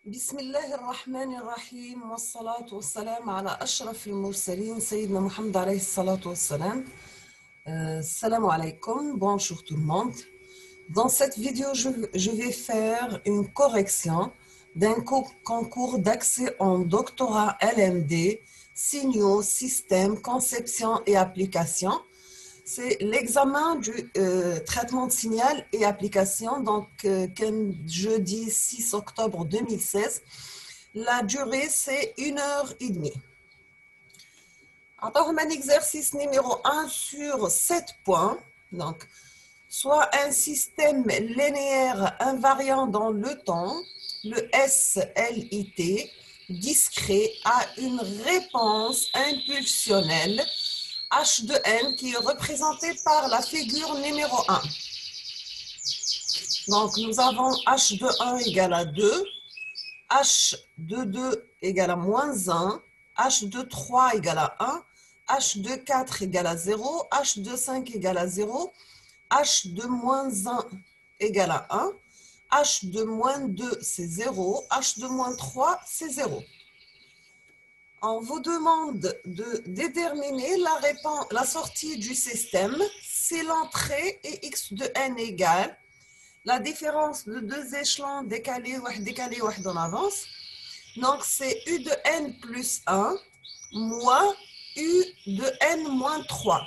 بسم الله الرحمن الرحيم والصلاة والسلام على أشرف المرسلين سيدنا محمد عليه الصلاة والسلام. Salam alaikum, bonjour tout le monde. Dans cette vidéo, je vais faire une correction d'un concours d'accès en doctorat LMD, signaux, système, conception et application. C'est l'examen du traitement de signal et application, donc jeudi 6 octobre 2016. La durée, c'est 1h30. Alors, un exercice numéro 1 sur 7 points. Donc, soit un système linéaire invariant dans le temps, le SLIT, discret, a une réponse impulsionnelle H de n qui est représenté par la figure numéro 1. Donc, nous avons H de 1 égale à 2, H de 2 égale à moins 1, H de 3 égale à 1, H de 4 égale à 0, H de 5 égale à 0, H de moins 1 égale à 1, H de moins 2 c'est 0, H de moins 3 c'est 0. On vous demande de déterminer la sortie du système si l'entrée est x de n égale la différence de deux échelons décalés en avance. Donc, c'est u de n plus 1 moins u de n moins 3.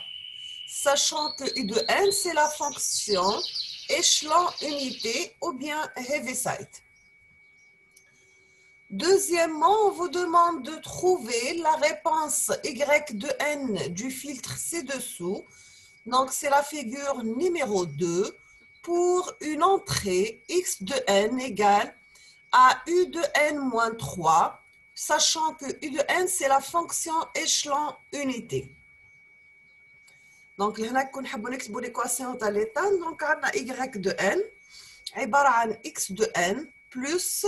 Sachant que u de n, c'est la fonction échelon unité ou bien Heaviside. Deuxièmement, on vous demande de trouver la réponse y de n du filtre ci-dessous. Donc, c'est la figure numéro 2 pour une entrée x de n égale à u de n moins 3, sachant que u de n, c'est la fonction échelon unité. Donc, là, on va نكتبوا l'équation à l'état. Donc, on a y de n, عبارة عن x de n plus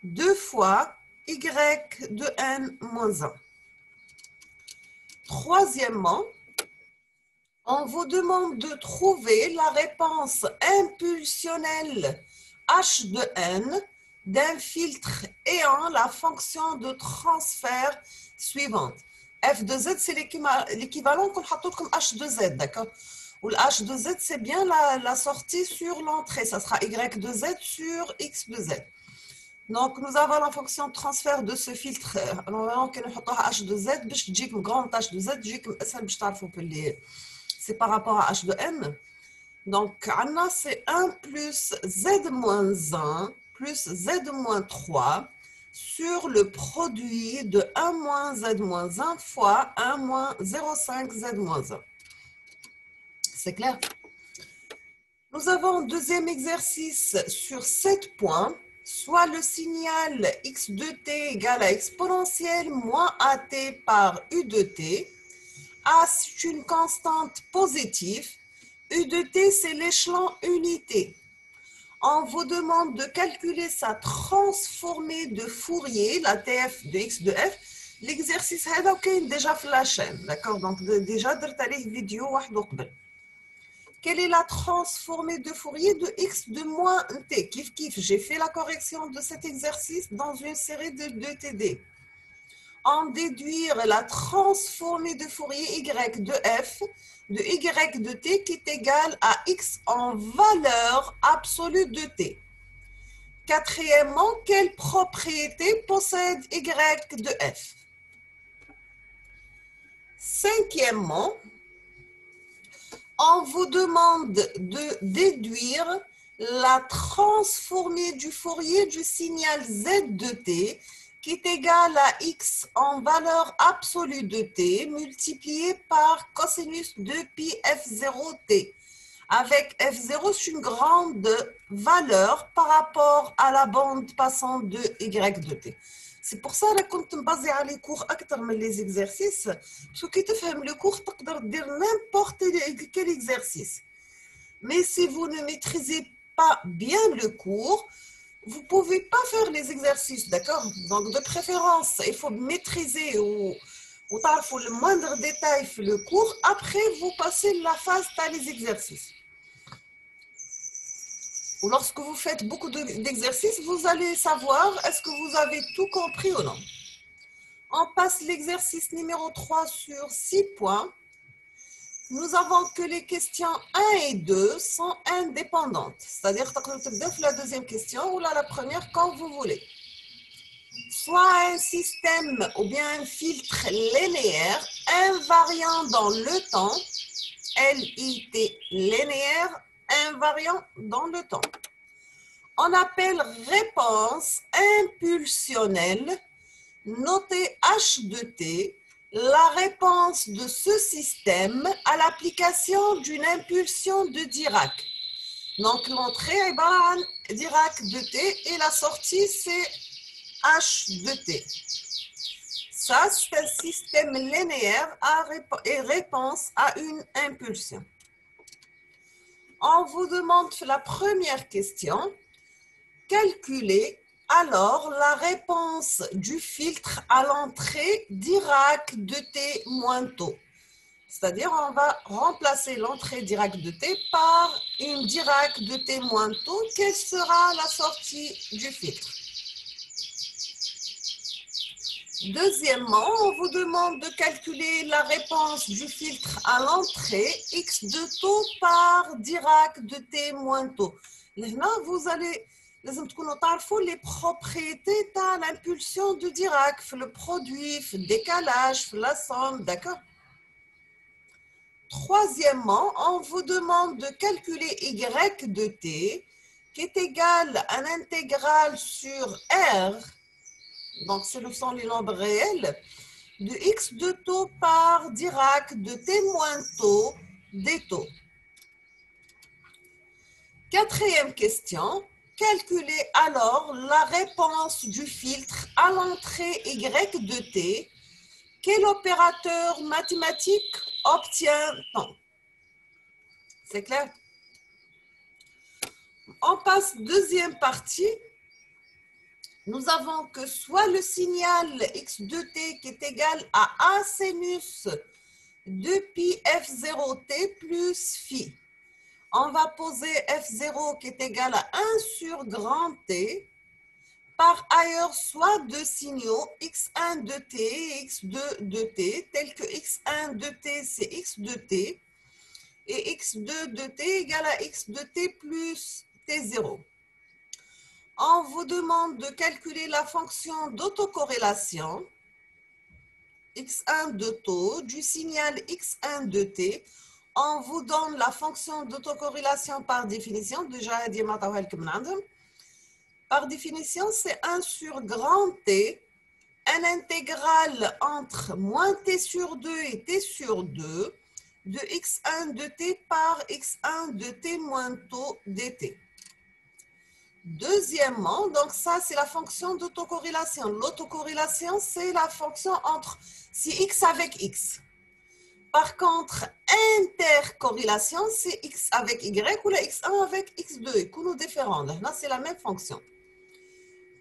2 fois y de n moins 1. Troisièmement, on vous demande de trouver la réponse impulsionnelle h de n d'un filtre ayant la fonction de transfert suivante. F de z, c'est l'équivalent qu'on a tout comme h de z, d'accord? Ou le h de z, c'est bien la sortie sur l'entrée. Ça sera y de z sur x de z. Donc, nous avons la fonction de transfert de ce filtre. Alors, on va h de z, une grande h de z, c'est par rapport à h de n. Donc, c'est 1 plus z moins 1 plus z moins 3 sur le produit de 1 moins z moins 1 fois 1 moins 0,5 z moins 1. C'est clair? Nous avons un deuxième exercice sur 7 points. Soit le signal x de t égale à exponentielle moins at par u de t. A, c'est une constante positive. U de t, c'est l'échelon unité. On vous demande de calculer sa transformée de Fourier, la TF de x de f. L'exercice est déjà sur la chaîne, d'accord? Donc, déjà, une vidéo. Quelle est la transformée de Fourier de x de moins t? Kif kif, j'ai fait la correction de cet exercice dans une série de 2 TD. En déduire la transformée de Fourier y de f de y de t qui est égale à x en valeur absolue de t. Quatrièmement, quelle propriété possède y de f? Cinquièmement, on vous demande de déduire la transformée du Fourier du signal z de t qui est égal à x en valeur absolue de t multiplié par cosinus de pi f0t. Avec f0, c'est une grande valeur par rapport à la bande passante de y de t. C'est pour ça que je me base sur les cours plus que les exercices. Parce que tu comprends le cours, tu peux dire n'importe quel exercice. Mais si vous ne maîtrisez pas bien le cours, vous ne pouvez pas faire les exercices, d'accord? Donc, de préférence, il faut maîtriser ou le moindre détail le cours. Après, vous passez la phase dans les exercices. ou lorsque vous faites beaucoup d'exercices, vous allez savoir est-ce que vous avez tout compris ou non. On passe l'exercice numéro 3 sur 6 points. Nous avons que les questions 1 et 2 sont indépendantes. C'est-à-dire que la deuxième question ou la première quand vous voulez. Soit un système ou bien un filtre linéaire invariant dans le temps, LIT, linéaire invariant dans le temps. On appelle réponse impulsionnelle, notée H de T, la réponse de ce système à l'application d'une impulsion de Dirac. Donc l'entrée est Dirac de T et la sortie c'est H de T. Ça, c'est un système linéaire et réponse à une impulsion. On vous demande la première question. Calculez alors la réponse du filtre à l'entrée Dirac de T moins taux. C'est-à-dire, on va remplacer l'entrée Dirac de T par une Dirac de T moins taux. Quelle sera la sortie du filtre? Deuxièmement, on vous demande de calculer la réponse du filtre à l'entrée X de taux par Dirac de T moins taux. Là, vous allez les propriétés de l'impulsion de Dirac, le produit, le décalage, la somme, d'accord? Troisièmement, on vous demande de calculer Y de T qui est égal à l'intégrale sur R, donc ce sont les nombres réels, de X de taux par Dirac de T moins taux des taux. Quatrième question. Calculez alors la réponse du filtre à l'entrée Y de T. Quel opérateur mathématique obtient-on? C'est clair? On passe deuxième partie. Nous avons que soit le signal X de T qui est égal à A sinus de pi F0T plus phi. On va poser F0 qui est égal à 1 sur grand T. Par ailleurs, soit deux signaux x1 de t et x2 de t, tels que x1 de t, c'est x de t, et x2 de t égale à x de t plus t0. On vous demande de calculer la fonction d'autocorrélation x1 de taux du signal x1 de t. On vous donne la fonction d'autocorrélation par définition, déjà par définition, c'est 1 sur grand T, un intégral entre moins T sur 2 et T sur 2 de x1 de T par x1 de T moins taux dt. Deuxièmement, donc ça c'est la fonction d'autocorrélation. L'autocorrélation c'est la fonction entre si x avec x. Par contre, intercorrélation c'est x avec y ou la x1 avec x2. Et que nous différents. Là c'est la même fonction.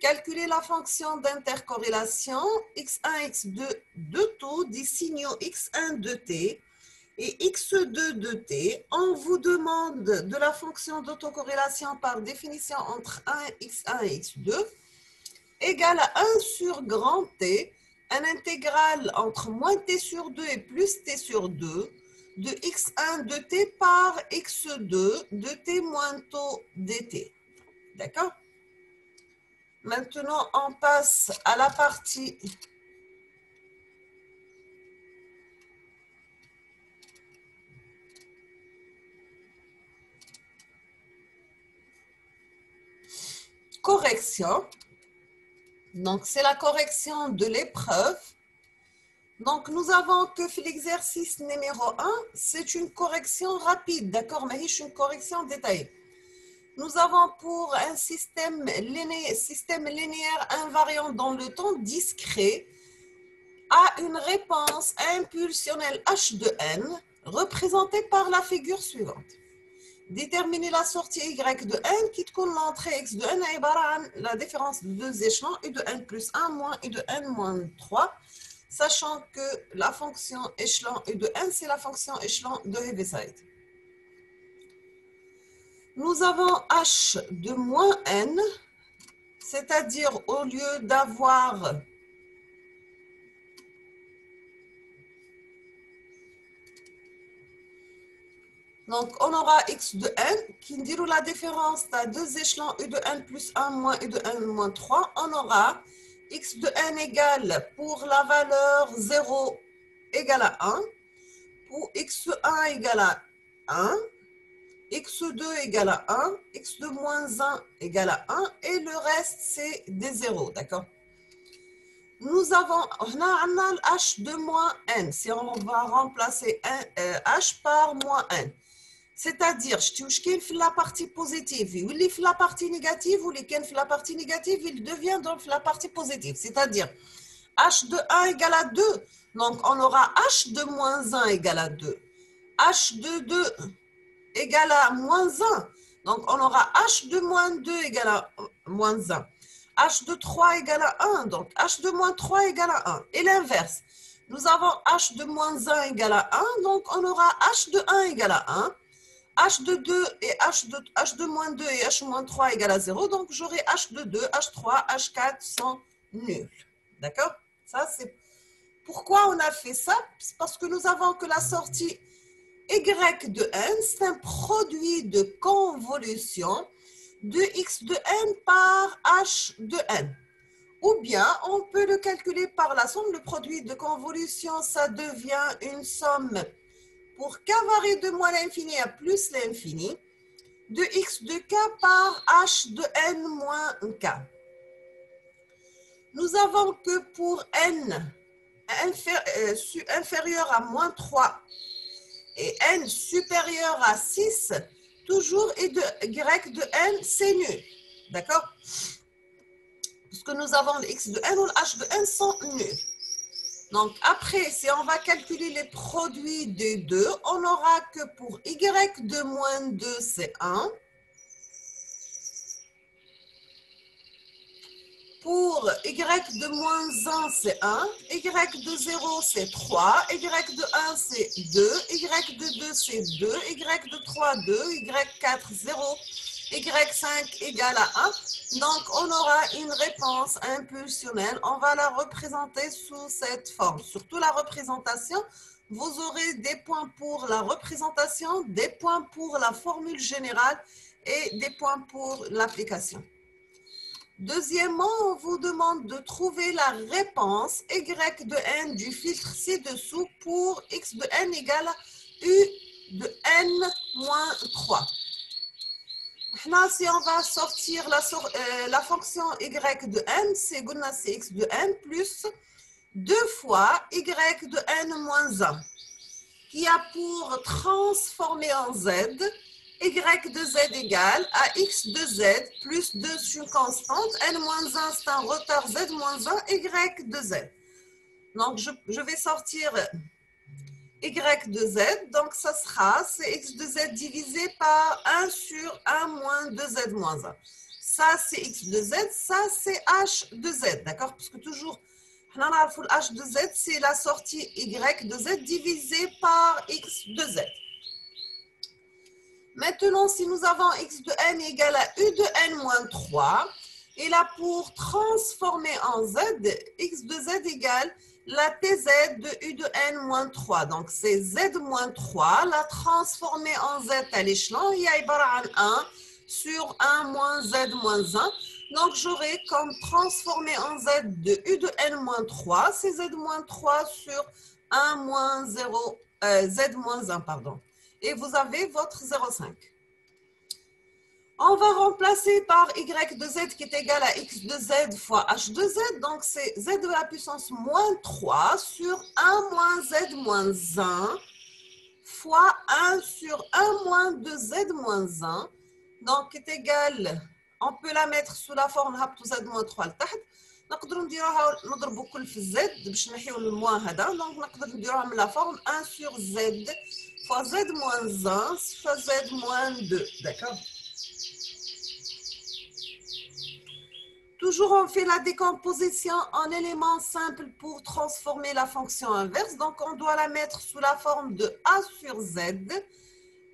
Calculer la fonction d'intercorrélation x1, x2 de taux des signaux x1 de t et x2 de t. On vous demande de la fonction d'autocorrélation par définition entre 1, x1 et x2 égale à 1 sur grand T, un intégral entre moins t sur 2 et plus t sur 2 de x1 de t par x2 de t moins taux dt. D'accord? Maintenant, on passe à la partie correction. Donc, c'est la correction de l'épreuve. Donc, nous avons que l'exercice numéro 1, c'est une correction rapide, d'accord? Mais c'est une correction détaillée. Nous avons pour un système linéaire invariant dans le temps discret à une réponse impulsionnelle H de n représentée par la figure suivante. Déterminer la sortie Y de n qui compte l'entrée X de n est la différence de deux échelons U de n plus 1 moins U de n moins 3, sachant que la fonction échelon U de n c'est la fonction échelon de Heaviside. Nous avons h de moins n, c'est-à-dire au lieu d'avoir donc on aura x de n qui dit la différence à deux échelons u de n plus 1 moins u de n moins 3, on aura x de n égale pour la valeur 0 égale à 1, pour x1 égale à 1, x2 égale à 1, x2 moins 1 égale à 1, et le reste, c'est des zéros, d'accord? Nous avons h de moins n, si on va remplacer h par moins n. C'est-à-dire, je la partie positive, ou la partie négative, ou la partie négative, il devient donc la partie positive. C'est-à-dire, h de 1 égale à 2, donc on aura h de moins 1 égale à 2. h de 2 égale à moins 1. Donc, on aura h de moins 2 égale à moins 1. h de 3 égale à 1. Donc, h de moins 3 égale à 1. Et l'inverse. Nous avons h de moins 1 égale à 1. Donc, on aura h de 1 égale à 1. h de 2 et h de moins 2 et h moins 3 égale à 0. Donc, j'aurai h de 2, h3, h4 sont nuls. D'accord? Ça, c'est pourquoi on a fait ça. C'est parce que nous avons que la sortie y de n, c'est un produit de convolution de x de n par h de n. Ou bien, on peut le calculer par la somme. Le produit de convolution, ça devient une somme pour k varié de moins l'infini à plus l'infini de x de k par h de n moins k. Nous avons que pour n inférieur à moins 3 et n supérieur à 6, toujours y de n, c'est nul. D'accord? Parce que nous avons le x de n ou le h de n sont nuls. Donc, après, si on va calculer les produits des deux, on aura que pour y de moins 2, c'est 1. Pour y de moins 1, c'est 1. Y de 0, c'est 3. Y de 1, c'est 2. Y de 2, c'est 2. Y de 3, 2. Y4, 0. Y5 égale à 1. Donc, on aura une réponse impulsionnelle. On va la représenter sous cette forme. Surtout la représentation, vous aurez des points pour la représentation, des points pour la formule générale et des points pour l'application. Deuxièmement, on vous demande de trouver la réponse y de n du filtre ci-dessous pour x de n égale à u de n moins 3. Là, si on va sortir la fonction y de n, c'est x de n plus 2 fois y de n moins 1, qui a pour transformer en z, y de z égale à x de z plus 2 sur une constante, n-1 c'est un retard z-1, y de z. Donc, je vais sortir y de z, donc ça sera, c'est x de z divisé par 1 sur 1 moins 2z-1. Ça, c'est x de z, ça, c'est h de z, d'accord? Parce que toujours, h de z, c'est la sortie y de z divisé par x de z. Maintenant, si nous avons x de n égale à u de n moins 3, et là, pour transformer en z, x de z égale la tz de u de n moins 3. Donc, c'est z moins 3, la transformer en z à l'échelon, il y a 1 sur 1 moins z moins 1. Donc, j'aurai comme transformer en z de u de n moins 3, c'est z moins 3 sur 1 moins 0, z moins 1, pardon. Et vous avez votre 0,5. On va remplacer par y de z qui est égal à x de z fois h de z. Donc, c'est z de la puissance moins 3 sur 1 moins z moins 1 fois 1 sur 1 moins 2z moins 1. Donc, est égal, on peut la mettre sous la forme هبطوا z moins 3 لتحت. نقدروا نديروها نضربوا كل في z باش نحيو الموان هذا. Donc, نقدر نديروها من la forme 1 sur z fois z moins 1 fois z moins 2. D'accord? Toujours, on fait la décomposition en éléments simples pour transformer la fonction inverse. Donc, on doit la mettre sous la forme de a sur z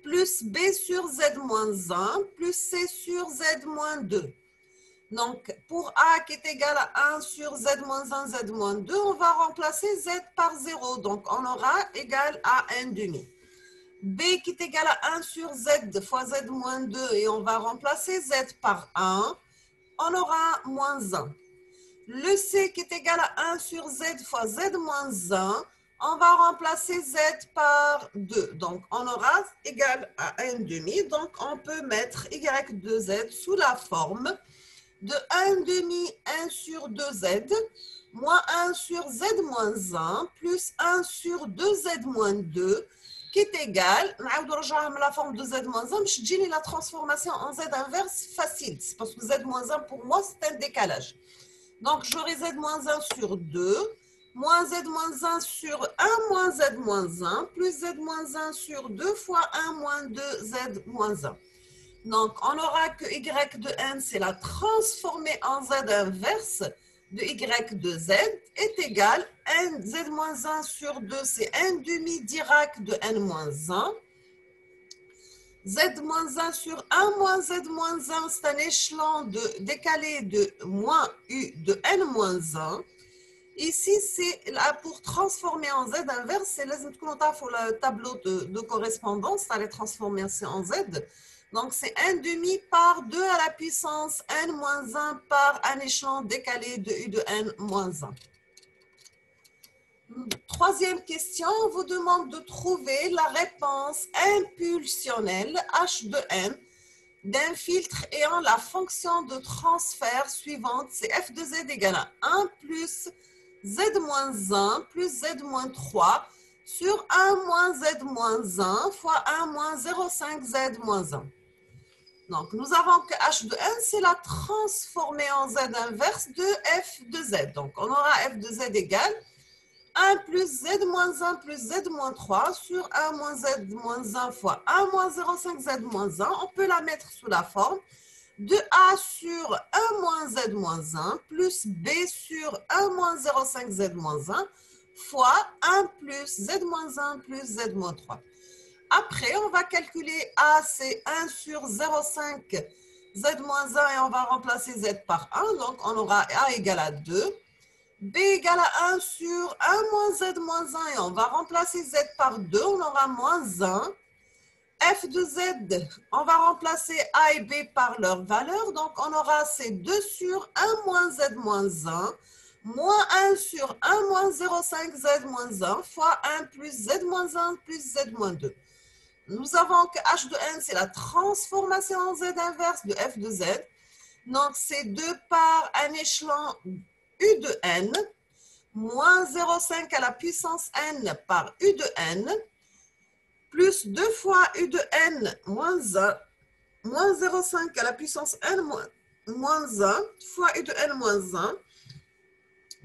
plus B sur Z moins 1 plus C sur Z moins 2. Donc, pour A qui est égal à 1 sur Z moins 1, Z moins 2, on va remplacer Z par 0. Donc, on aura égal à 1 demi. B qui est égal à 1 sur Z fois Z moins 2 et on va remplacer Z par 1. On aura moins 1. Le C qui est égal à 1 sur Z fois Z moins 1, on va remplacer Z par 2. Donc, on aura égal à 1 demi. Donc, on peut mettre Y de Z sous la forme de 1 demi 1 sur 2Z moins 1 sur Z moins 1 plus 1 sur 2Z moins 2 qui est égal, la forme de Z moins 1, je dis la transformation en Z inverse facile, parce que Z moins 1 pour moi c'est un décalage. Donc j'aurai Z moins 1 sur 2, moins Z moins 1 sur 1 moins Z moins 1, plus Z moins 1 sur 2 fois 1 moins 2 Z moins 1. Donc, on aura que Y de N, c'est la transformée en Z inverse de Y de Z est égal à Z moins 1 sur 2, c'est 1 demi Dirac de N moins 1. Z moins 1 sur 1 moins Z moins 1, c'est un échelon décalé de moins U de N moins 1. Ici, c'est là pour transformer en Z inverse, c'est le tableau de correspondance, ça les transformer en Z. Donc, c'est 1 demi par 2 à la puissance N moins 1 par un échelon décalé de U de N moins 1. Troisième question, on vous demande de trouver la réponse impulsionnelle H de N d'un filtre ayant la fonction de transfert suivante, c'est F de Z égale à 1 plus Z moins 1 plus Z moins 3 sur 1 moins Z moins 1 fois 1 moins 0,5 Z moins 1. Donc, nous avons que H de N, c'est la transformée en Z inverse de F de Z. Donc, on aura F de Z égale 1 plus Z moins 1 plus Z moins 3 sur 1 moins Z moins 1 fois 1 moins 0,5 Z moins 1. On peut la mettre sous la forme de A sur 1 moins Z moins 1 plus B sur 1 moins 0,5 Z moins 1 fois 1 plus Z moins 1 plus Z moins 3. Après, on va calculer A, c'est 1 sur 0,5 Z moins 1 et on va remplacer Z par 1. Donc, on aura A égale à 2. B égale à 1 sur 1 moins Z moins 1 et on va remplacer Z par 2. On aura moins 1. F de Z, on va remplacer A et B par leur valeur. Donc, on aura ces 2 sur 1 moins Z moins 1 moins 1 sur 1 moins 0,5 Z moins 1 fois 1 plus Z moins 1 plus Z moins 2. Nous avons que H de N, c'est la transformation en Z inverse de F de Z. Donc, c'est 2 par un échelon U de N, moins 0,5 à la puissance N par U de N, plus 2 fois U de N moins 1, moins 0,5 à la puissance N moins 1, fois U de N moins 1,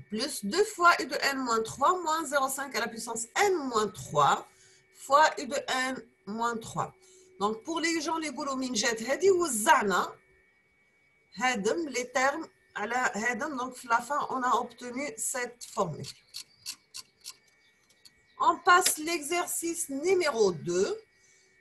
plus 2 fois U de N moins 3, moins 0,5 à la puissance N moins 3, fois U de N moins 3. Donc, pour les gens, les goulots minjet, hadi ou zana, hadem, les termes, à la hadem, donc, à la fin, on a obtenu cette formule. On passe l'exercice numéro 2.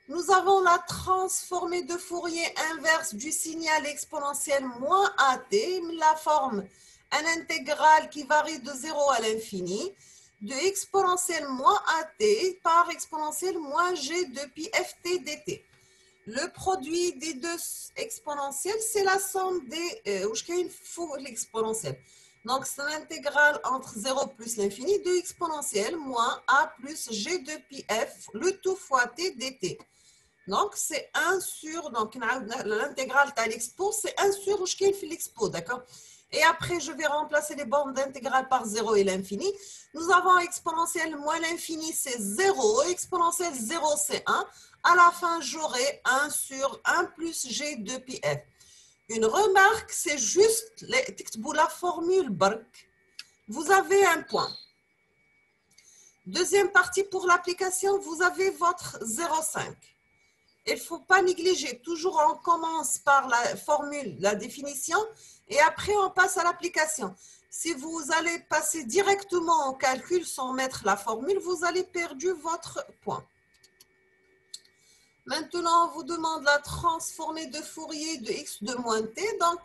Nous avons la transformée de Fourier inverse du signal exponentiel moins AT, la forme un intégral qui varie de 0 à l'infini, de exponentielle moins AT par exponentielle moins G de pi ft dt. Le produit des deux exponentielles, c'est la somme des l'exponentielle. Donc, c'est l'intégrale entre 0 plus l'infini de exponentielle moins A plus G de pi f, le tout fois t dt. Donc, c'est 1 sur, donc l'intégrale de l'expo, c'est 1 sur l'expo, d'accord? Et après, je vais remplacer les bornes d'intégrale par 0 et l'infini. Nous avons exponentielle moins l'infini, c'est 0. Exponentielle 0, c'est 1. À la fin, j'aurai 1 sur 1 plus G de pi f. Une remarque, c'est juste la formule bark. Vous avez un point. Deuxième partie pour l'application, vous avez votre 0,5. Il ne faut pas négliger. Toujours, on commence par la formule, la définition, et après, on passe à l'application. Si vous allez passer directement au calcul sans mettre la formule, vous allez perdre votre point. Maintenant, on vous demande la transformée de Fourier de x de moins t. Donc,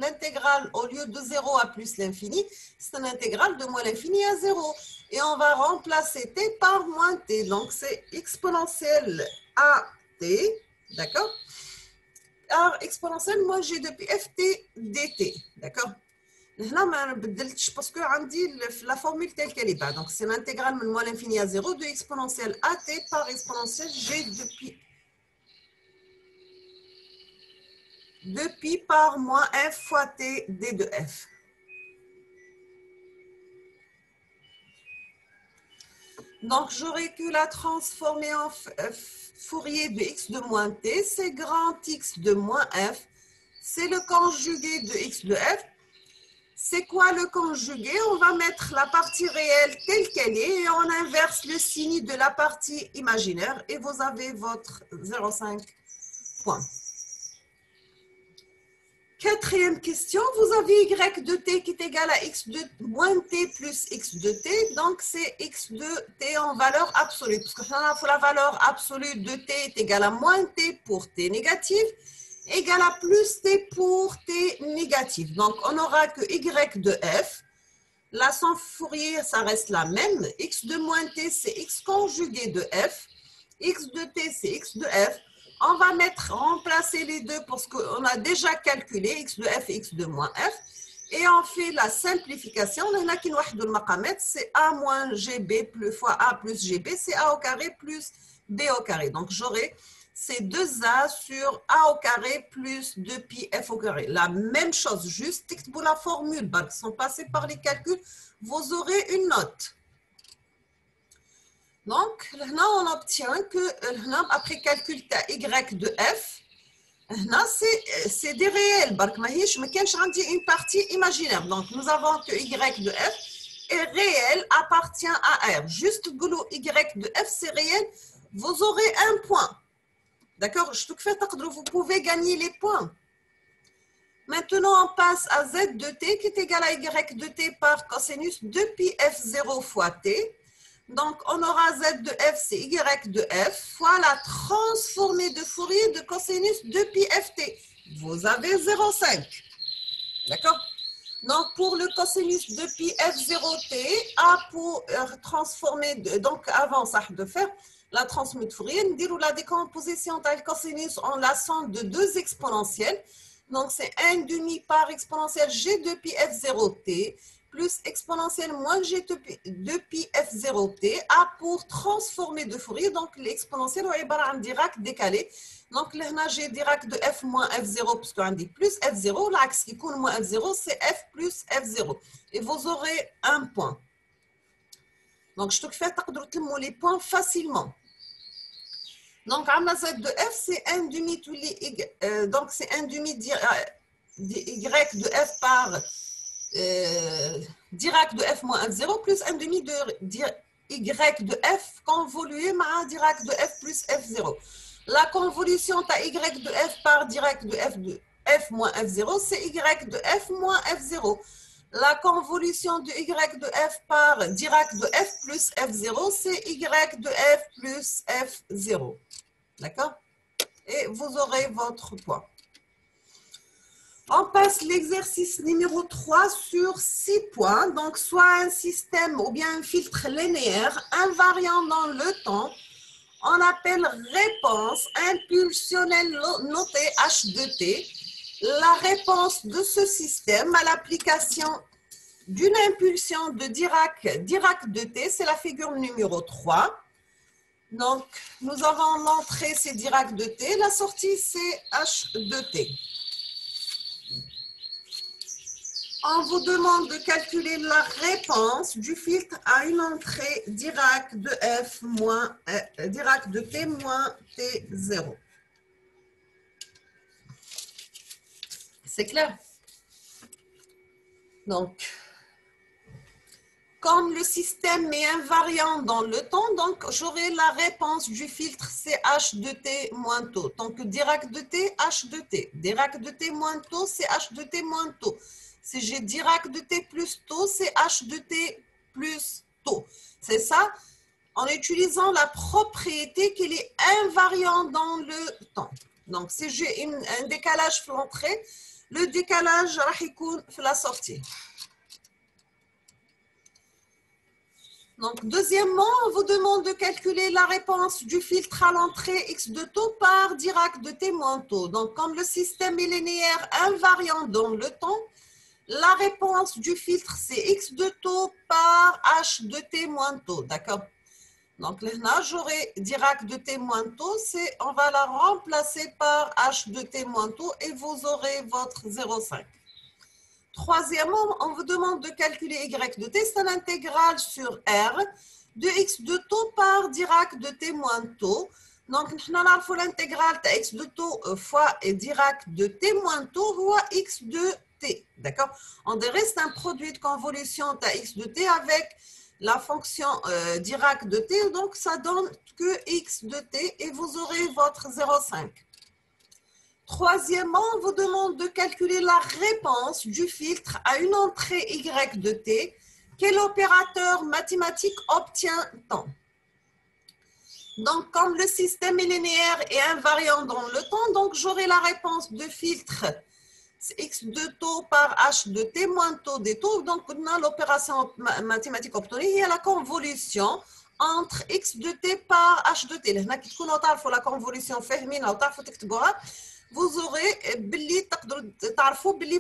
l'intégrale, au lieu de 0 à plus l'infini, c'est une intégrale de moins l'infini à 0. Et on va remplacer t par moins t. Donc, c'est exponentielle à t. D'accord? Alors, exponentielle moins g depuis ft dt. D'accord? Là, parce que on dit la formule telle qu'elle est bas. Donc, c'est l'intégrale de moins l'infini à 0 de exponentielle at par exponentielle g depuis par moins f fois t d de f. Donc, j'aurais que la transformer en Fourier de x de moins t, c'est grand x de moins f, c'est le conjugué de x de f. C'est quoi le conjugué? On va mettre la partie réelle telle qu'elle est et on inverse le signe de la partie imaginaire et vous avez votre 0,5 points. Quatrième question, vous avez y de t qui est égal à x de moins t plus x de t. Donc, c'est x de t en valeur absolue. Parce que la valeur absolue de t est égale à moins t pour t négatif, égale à plus t pour t négatif. Donc, on n'aura que y de f. La somme Fourier, ça reste la même. X de moins t, c'est x conjugué de f. X de t, c'est x de f. On va remplacer les deux parce qu'on a déjà calculé x de f et x de moins f. Et on fait la simplification. C'est a moins gb plus fois a plus gb, c'est a au carré plus b au carré. Donc, j'aurai ces 2a sur a au carré plus 2pi f au carré. La même chose, juste pour la formule. Sans passer par les calculs, vous aurez une note. Donc, là, on obtient que après calcul y de f, c'est des réels. Mais une partie imaginaire. Donc, nous avons que y de f est réel, appartient à r. Juste y de f, c'est réel. Vous aurez un point. D'accord? Vous pouvez gagner les points. Maintenant, on passe à z de t qui est égal à y de t par cosinus de pi f0 fois t. Donc, on aura z de f, c'est y de f, fois la transformée de Fourier de cosinus de pi ft. Vous avez 0,5. D'accord? Donc, pour le cosinus de pi f0t, a pour transformer, donc avant ça de faire la transformée de Fourier, nous dirons la décomposition de cosinus en la somme de deux exponentielles. Donc, c'est 1 demi par exponentielle g de pi f0t plus exponentielle moins g de pi f0t a pour transformer de Fourier. Donc, l'exponentielle est un Dirac décalé. Donc, là, j'ai Dirac de f moins f0 parce qu'on dit plus f0. L'axe qui coule moins f0, c'est f plus f0. Et vous aurez un point. Donc, je te fais les points facilement. Donc, z de f, c'est 1 demi donc c'est 1 demi y de f par Dirac de f moins f0 plus 1 demi de y de f convolué à Dirac de f plus f0. La convolution à y de f par Dirac de f moins f0, c'est y de f moins f0. La convolution de y de f par Dirac de f plus f0, c'est y de f plus f0. D'accord? Et vous aurez votre point. On passe l'exercice numéro 3 sur 6 points. Donc, soit un système ou bien un filtre linéaire invariant dans le temps. On appelle réponse impulsionnelle notée H de t. La réponse de ce système à l'application d'une impulsion de Dirac de t, c'est la figure numéro 3. Donc, nous avons l'entrée, c'est Dirac de t. La sortie, c'est H de t. On vous demande de calculer la réponse du filtre à une entrée Dirac de f moins Dirac de t moins t0. C'est clair? Donc, comme le système est invariant dans le temps, donc j'aurai la réponse du filtre, c'est h de t moins taux. Donc, Dirac de t, h de t. Dirac de t moins taux, c'est h de t moins taux. Si j'ai Dirac de t plus taux, c'est h de t plus taux. C'est ça? en utilisant la propriété qu'il est invariant dans le temps. Donc, si j'ai un décalage في l'entrée, le décalage راح يكون في la sortie. Donc, deuxièmement, on vous demande de calculer la réponse du filtre à l'entrée x de taux par Dirac de t moins taux. Donc, comme le système est linéaire invariant dans le temps, la réponse du filtre, c'est x de taux par h de t moins taux. D'accord? Donc, là, j'aurai Dirac de t moins taux, on va la remplacer par h de t moins taux et vous aurez votre 0,5. Troisièmement, on vous demande de calculer y de t, c'est l'intégrale sur r de x de taux par Dirac de t moins taux. Donc, nous avons l'intégrale de x de taux fois Dirac de t moins taux ou x de t. D'accord? On dirait c'est un produit de convolution de x de t avec la fonction Dirac de t. Donc, ça donne que x de t et vous aurez votre 0,5. Troisièmement, on vous demande de calculer la réponse du filtre à une entrée y de t. Quel opérateur mathématique obtient-on? Donc, comme le système est linéaire et invariant dans le temps, donc j'aurai la réponse de filtre x de taux par h de t moins taux des taux. Donc, on a l'opération mathématique obtenue, il y a la convolution entre x de t par h de t. Là, qui تكونوا تعرفوا la convolution فاهمينها وتعرفوا تكتبوها. Vous aurez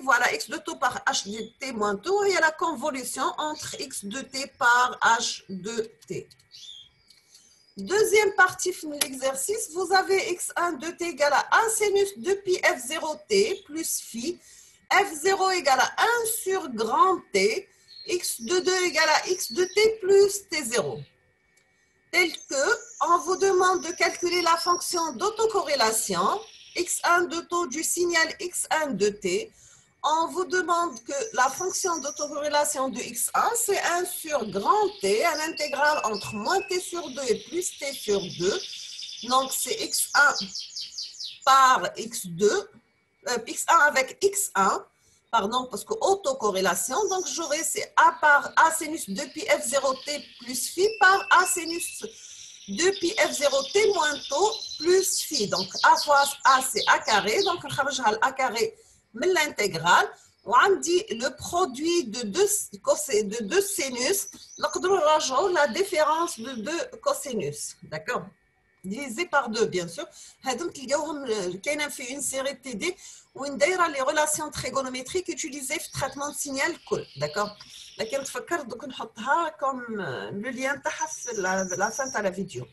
voilà, x de taux par h de t moins taux, il y a la convolution entre x de t par h de t. Deuxième partie de l'exercice, vous avez x1 de t égale à 1 sinus de pi f0t plus phi, f0 égale à 1 sur grand t, x de 2 égale à x de t plus t0. Tel que, on vous demande de calculer la fonction d'autocorrélation, x1 de taux du signal x1 de t. On vous demande que la fonction d'autocorrélation de x1, c'est 1 sur grand t, un intégral entre moins t sur 2 et plus t sur 2. Donc, c'est x1 par x2, x1 avec x1, pardon, parce que autocorrélation. Donc, j'aurai c'est a par a sinus 2 pi f0t plus phi par a sinus 2 pi f0t moins taux plus phi. Donc, a fois a, c'est a carré. Donc, on va a carré de l'intégrale. On dit le produit de deux sinus. Donc, on va la différence de deux cosinus. D'accord? Divisé par 2, bien sûr. Il y a une série de TD où on a les relations trigonométriques utilisées dans le traitement de signal. D'accord? لكن تفكر دوك نحطها comme le lien تحت la fin de la vidéo.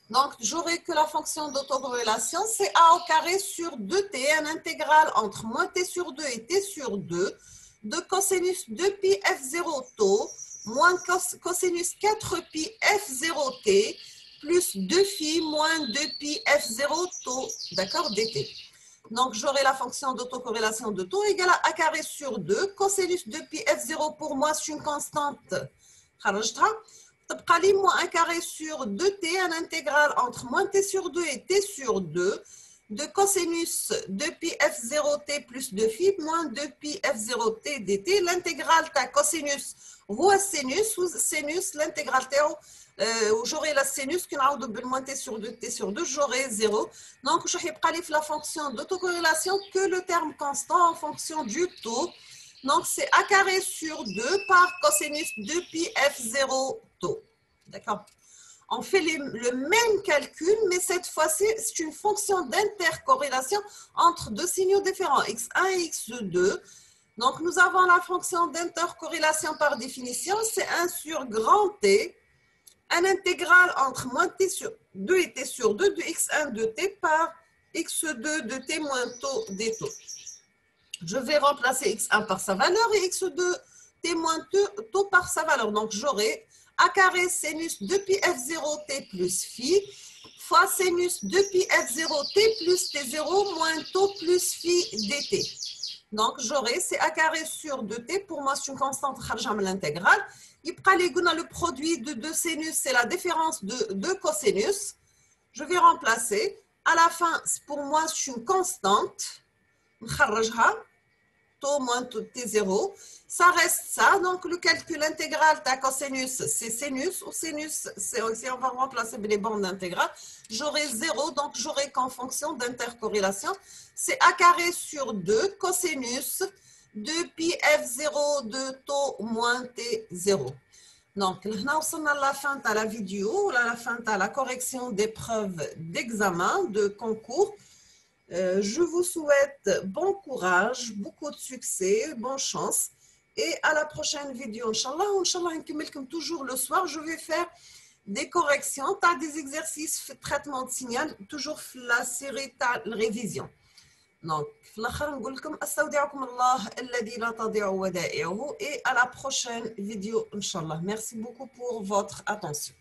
Donc, j'aurai que la fonction d'autocorrélation, c'est a au carré sur 2t, un intégral entre moins t sur 2 et t sur 2, de cosinus 2 pi f0 taux, moins cosinus 4 pi f0t, plus 2 phi moins 2 pi f0 taux, d'accord, dt. Donc, j'aurai la fonction d'autocorrélation de taux égale à a carré sur 2, cosinus 2 pi f0 pour moi, c'est une constante. تبقى لي moins 1 carré sur 2t, un intégral entre moins t sur 2 et t sur 2 de cosinus 2 pi f0t plus 2 phi moins 2 pi f0t dt. L'intégrale de cosinus هو sinus, l'intégrale j'aurai la sinus qui نعوض moins t sur 2 t sur 2, j'aurai 0. Donc, je vais prendre la fonction d'autocorrélation que le terme constant en fonction du taux. Donc, c'est a carré sur 2 par cosinus 2 pi f0 taux. D'accord? On fait le même calcul, mais cette fois-ci, c'est une fonction d'intercorrélation entre deux signaux différents, x1 et x2. Donc, nous avons la fonction d'intercorrélation par définition, c'est 1 sur grand T, un intégral entre moins t sur 2 et t sur 2 de x1 de t par x2 de t moins taux des taux. Je vais remplacer x1 par sa valeur et x2 t moins taux par sa valeur. Donc, j'aurai a carré sinus 2 pi f0t plus phi fois sinus 2 pi f0t plus t0 moins taux plus phi dt. Donc, j'aurai c'est a carré sur 2t. Pour moi, c'est une constante l'intégrale. Il prend le produit de deux sinus, c'est la différence de deux cosinus. Je vais remplacer. À la fin, pour moi, c'est une constante. نخرجها taux moins T0. Ça reste ça. Donc, le calcul intégral de cosinus, c'est sinus. Ou sinus, si on va remplacer les bandes intégrales, j'aurai 0. Donc, j'aurai qu'en fonction d'intercorrélation, c'est A carré sur 2 cosinus de pi F0 de taux moins T0. Donc, nous sommes à la fin de la vidéo, à la fin de la correction des preuves d'examen, de concours. Je vous souhaite bon courage, beaucoup de succès, bonne chance. Et à la prochaine vidéo, Inch'Allah. Inch'Allah, toujours le soir, je vais faire des corrections. Tu as des exercices de traitement de signal, toujours la série de révision. Donc, في الآخر نقول لكم أستودعكم الله الذي لا تضيع ودائعه et à la prochaine vidéo, Inch'Allah. Merci beaucoup pour votre attention.